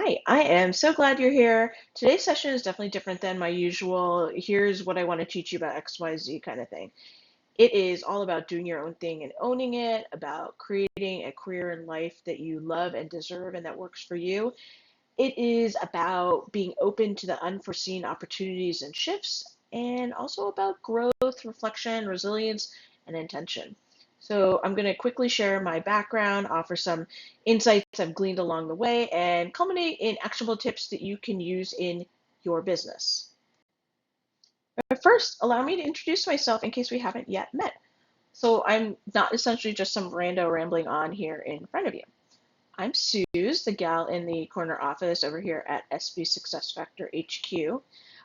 Hi, I am so glad you're here. Today's session is definitely different than my usual. Here's what I want to teach you about XYZ kind of thing. It is all about doing your own thing and owning it, about creating a career in life that you love and deserve and that works for you. It is about being open to the unforeseen opportunities and shifts, and also about growth, reflection, resilience, and intention. So, I'm going to quickly share my background, offer some insights I've gleaned along the way, and culminate in actionable tips that you can use in your business. But first, allow me to introduce myself in case we haven't yet met. So, I'm not essentially just some rando rambling on here in front of you. I'm Suze, the gal in the corner office over here at SB Success Factor HQ.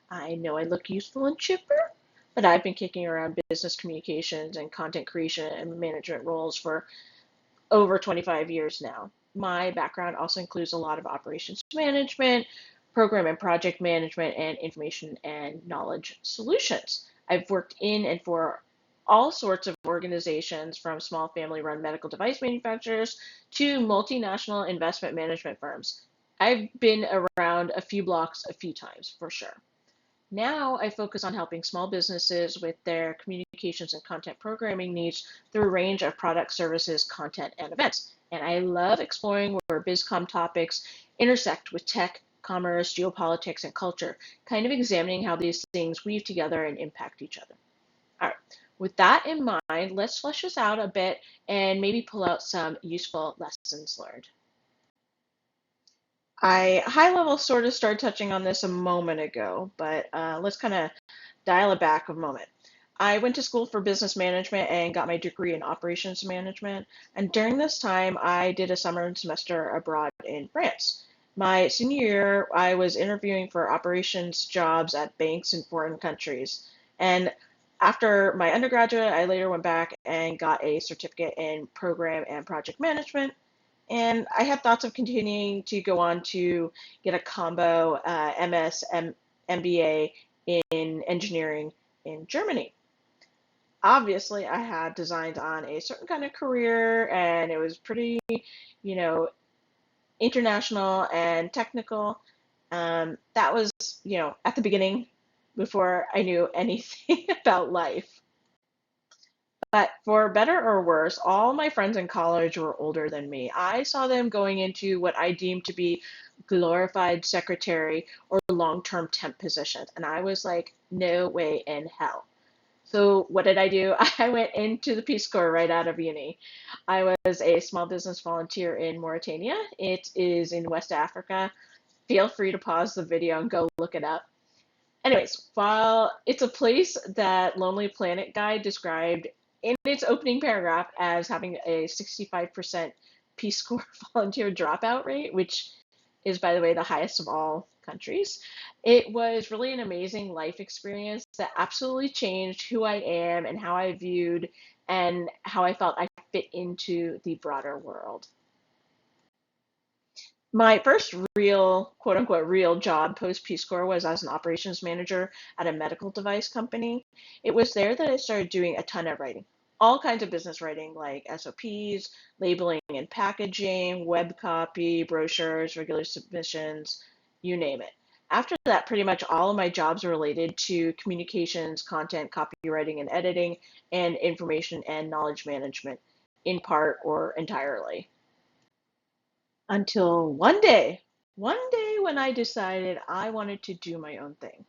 I know I look youthful and chipper, but I've been kicking around business communications and content creation and management roles for over 25 years now. My background also includes a lot of operations management, program and project management, and information and knowledge solutions. I've worked in and for all sorts of organizations, from small family run medical device manufacturers to multinational investment management firms. I've been around a few blocks a few times for sure. Now I focus on helping small businesses with their communications and content programming needs through a range of products, services, content, and events. And I love exploring where BizCom topics intersect with tech, commerce, geopolitics, and culture, kind of examining how these things weave together and impact each other. All right, with that in mind, let's flesh this out a bit and maybe pull out some useful lessons learned. I high level sort of started touching on this a moment ago, but let's kind of dial it back a moment. I went to school for business management and got my degree in operations management. And during this time, I did a summer semester abroad in France. My senior year, I was interviewing for operations jobs at banks in foreign countries. And after my undergraduate, I later went back and got a certificate in program and project management. And I had thoughts of continuing to go on to get a combo MBA in engineering in Germany. Obviously, I had designed on a certain kind of career, and it was pretty, you know, international and technical. That was, at the beginning before I knew anything about life. But for better or worse, all my friends in college were older than me. I saw them going into what I deemed to be glorified secretary or long-term temp positions. And I was like, no way in hell. So what did I do? I went into the Peace Corps right out of uni. I was a small business volunteer in Mauritania. It is in West Africa. Feel free to pause the video and go look it up. Anyways, while it's a place that Lonely Planet Guide described in its opening paragraph as having a 65% Peace Corps volunteer dropout rate, which is, by the way, the highest of all countries, it was really an amazing life experience that absolutely changed who I am and how I viewed and how I felt I fit into the broader world. My first real, quote unquote, real job post Peace Corps was as an operations manager at a medical device company. It was there that I started doing a ton of writing, all kinds of business writing like SOPs, labeling and packaging, web copy, brochures, regular submissions, you name it. After that, pretty much all of my jobs were related to communications, content, copywriting and editing, and information and knowledge management, in part or entirely. Until one day when I decided I wanted to do my own thing.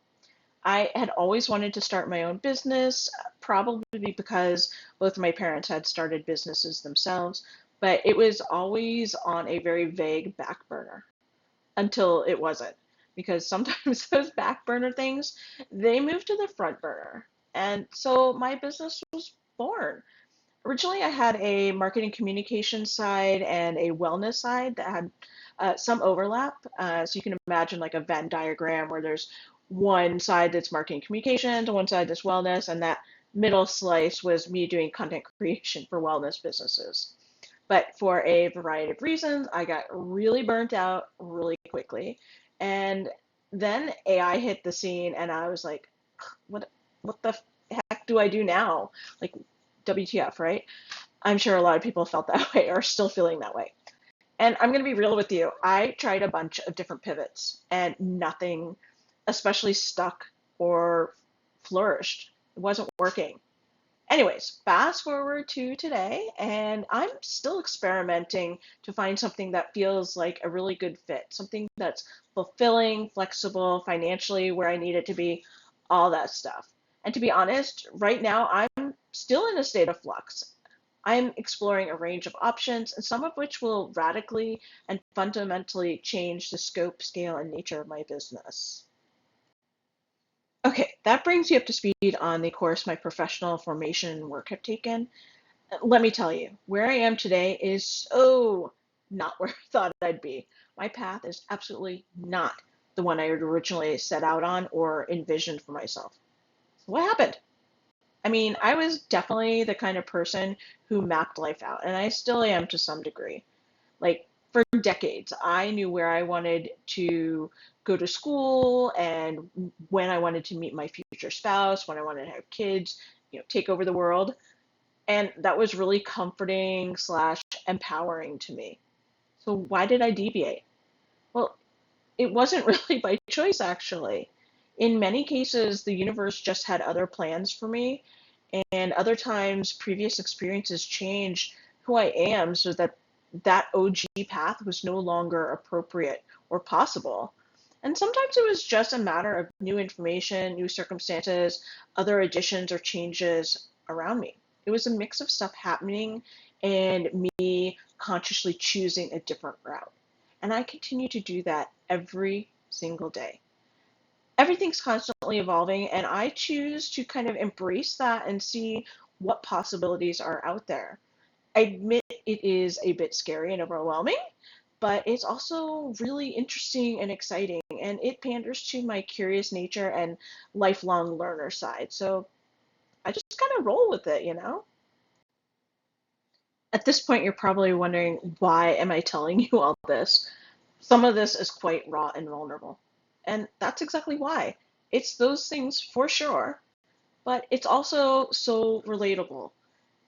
I had always wanted to start my own business, probably because both of my parents had started businesses themselves, but it was always on a very vague back burner until it wasn't. Because sometimes those back burner things, they move to the front burner. And so my business was born. Originally, I had a marketing communication side and a wellness side that had some overlap. So you can imagine like a Venn diagram where there's one side that's marketing communications, one side that's wellness, and that middle slice was me doing content creation for wellness businesses. But for a variety of reasons, I got really burnt out really quickly. And then AI hit the scene, and I was like, what the heck do I do now? Like, WTF, right? I'm sure a lot of people felt that way or are still feeling that way. And I'm going to be real with you. I tried a bunch of different pivots and nothing especially stuck or flourished. It wasn't working. Anyways, fast forward to today, and I'm still experimenting to find something that feels like a really good fit, something that's fulfilling, flexible, financially where I need it to be, all that stuff. And to be honest, right now I'm still in a state of flux. I'm exploring a range of options, and some of which will radically and fundamentally change the scope, scale, and nature of my business. Okay, that brings you up to speed on the course my professional formation and work have taken. Let me tell you, where I am today is so not where I thought I'd be. My path is absolutely not the one I had originally set out on or envisioned for myself. So what happened? I mean, I was definitely the kind of person who mapped life out, and I still am to some degree. Like for decades, I knew where I wanted to go to school and when I wanted to meet my future spouse, when I wanted to have kids, take over the world. And that was really comforting slash empowering to me. So why did I deviate? Well, it wasn't really by choice, actually. In many cases, the universe just had other plans for me, and other times, previous experiences changed who I am so that that OG path was no longer appropriate or possible. And sometimes it was just a matter of new information, new circumstances, other additions or changes around me. It was a mix of stuff happening and me consciously choosing a different route. And I continue to do that every single day. Everything's constantly evolving, and I choose to kind of embrace that and see what possibilities are out there. I admit it is a bit scary and overwhelming, but it's also really interesting and exciting, and it panders to my curious nature and lifelong learner side. So I just kind of roll with it. At this point, you're probably wondering, why am I telling you all this? Some of this is quite raw and vulnerable. And that's exactly why. It's those things for sure, but it's also so relatable.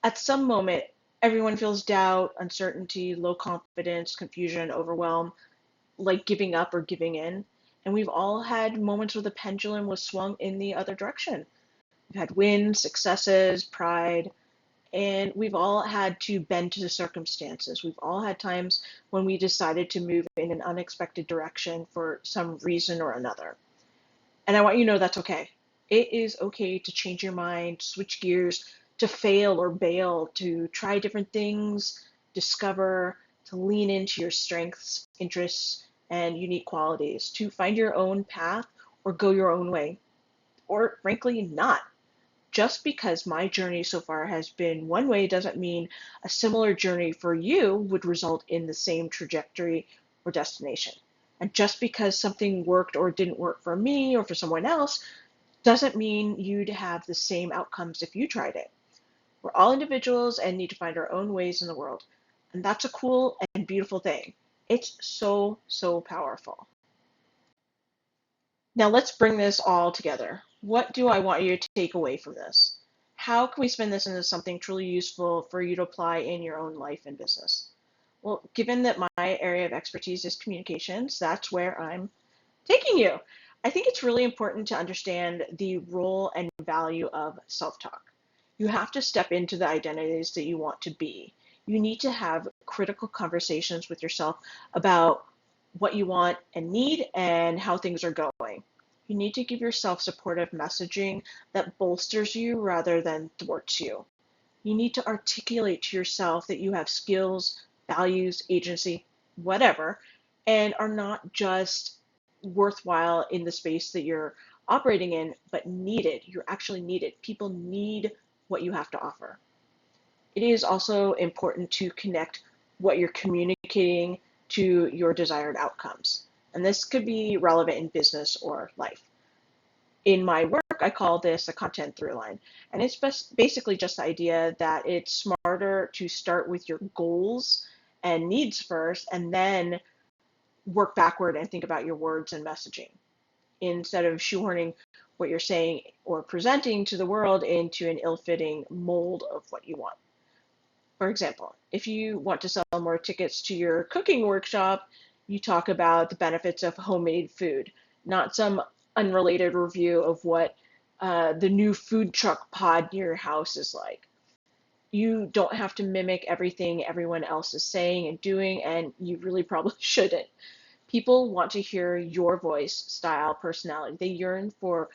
At some moment, everyone feels doubt, uncertainty, low confidence, confusion, overwhelm, like giving up or giving in. And we've all had moments where the pendulum was swung in the other direction. We've had wins, successes, pride, and we've all had to bend to the circumstances. We've all had times when we decided to move in an unexpected direction for some reason or another. And I want you to know that's okay. It is okay to change your mind, switch gears, to fail or bail, to try different things, discover, to lean into your strengths, interests, and unique qualities, to find your own path or go your own way, or frankly, not. Just because my journey so far has been one way doesn't mean a similar journey for you would result in the same trajectory or destination. And just because something worked or didn't work for me or for someone else doesn't mean you'd have the same outcomes if you tried it. We're all individuals and need to find our own ways in the world. And that's a cool and beautiful thing. It's so, so powerful. Now let's bring this all together. What do I want you to take away from this? How can we spin this into something truly useful for you to apply in your own life and business? Well, given that my area of expertise is communications, that's where I'm taking you. I think it's really important to understand the role and value of self-talk. You have to step into the identities that you want to be. You need to have critical conversations with yourself about what you want and need and how things are going. You need to give yourself supportive messaging that bolsters you rather than thwarts you. You need to articulate to yourself that you have skills, values, agency, whatever, and are not just worthwhile in the space that you're operating in, but needed. You're actually needed. People need what you have to offer. It is also important to connect what you're communicating to your desired outcomes. And this could be relevant in business or life. In my work, I call this a content through line. And it's basically just the idea that it's smarter to start with your goals and needs first, and then work backward and think about your words and messaging instead of shoehorning what you're saying or presenting to the world into an ill-fitting mold of what you want. For example, if you want to sell more tickets to your cooking workshop, you talk about the benefits of homemade food, not some unrelated review of what the new food truck pod near your house is like. You don't have to mimic everything everyone else is saying and doing, and you really probably shouldn't. People want to hear your voice, style, personality. They yearn for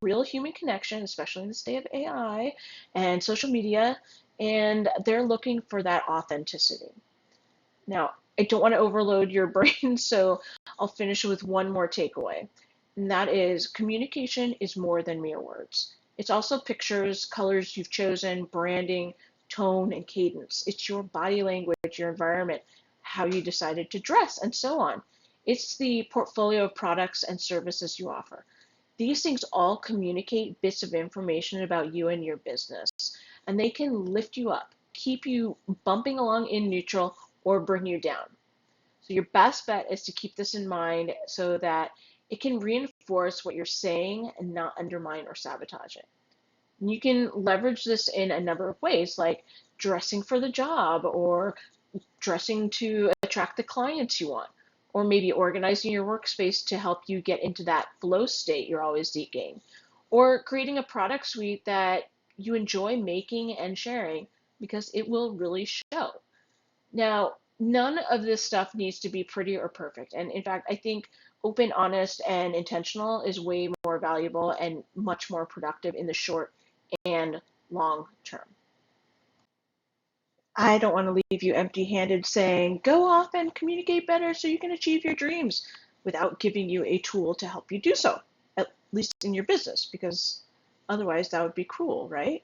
real human connection, especially in the state of AI and social media, and they're looking for that authenticity. Now, I don't want to overload your brain, so I'll finish with one more takeaway, and that is communication is more than mere words. It's also pictures, colors you've chosen, branding, tone, and cadence. It's your body language, your environment, how you decided to dress, and so on. It's the portfolio of products and services you offer. These things all communicate bits of information about you and your business, and they can lift you up, keep you bumping along in neutral, or bring you down. So your best bet is to keep this in mind so that it can reinforce what you're saying and not undermine or sabotage it. And you can leverage this in a number of ways, like dressing for the job or dressing to attract the clients you want, or maybe organizing your workspace to help you get into that flow state you're always seeking, or creating a product suite that you enjoy making and sharing because it will really show. Now, none of this stuff needs to be pretty or perfect. And in fact, I think open, honest, and intentional is way more valuable and much more productive in the short and long term. I don't want to leave you empty handed saying, go off and communicate better so you can achieve your dreams without giving you a tool to help you do so, at least in your business, because otherwise that would be cruel, right?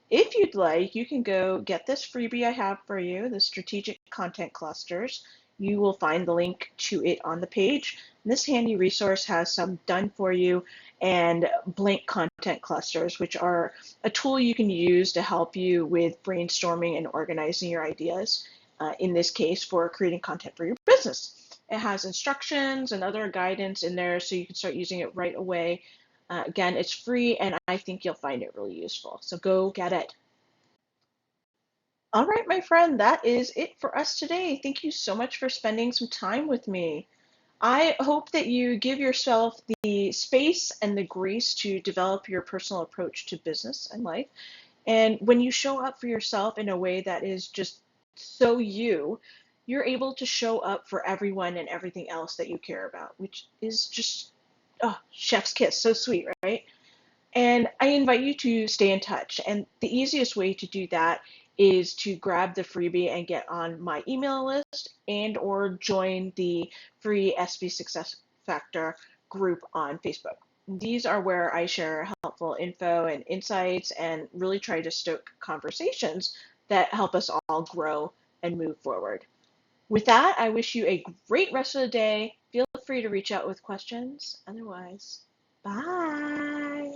If you'd like, you can go get this freebie I have for you, the Strategic Content Clusters. You will find the link to it on the page. This handy resource has some done for you and blank content clusters, which are a tool you can use to help you with brainstorming and organizing your ideas, in this case for creating content for your business. It has instructions and other guidance in there so you can start using it right away. Again, it's free and I think you'll find it really useful. So go get it. All right, my friend, that is it for us today. Thank you so much for spending some time with me. I hope that you give yourself the space and the grace to develop your personal approach to business and life. And when you show up for yourself in a way that is just so you, you're able to show up for everyone and everything else that you care about, which is just, oh, chef's kiss, so sweet, right? And I invite you to stay in touch. And the easiest way to do that is to grab the freebie and get on my email list and or join the free SB Success Factor group on Facebook. These are where I share helpful info and insights and really try to stoke conversations that help us all grow and move forward. With that, I wish you a great rest of the day. Feel free to reach out with questions. Otherwise, bye.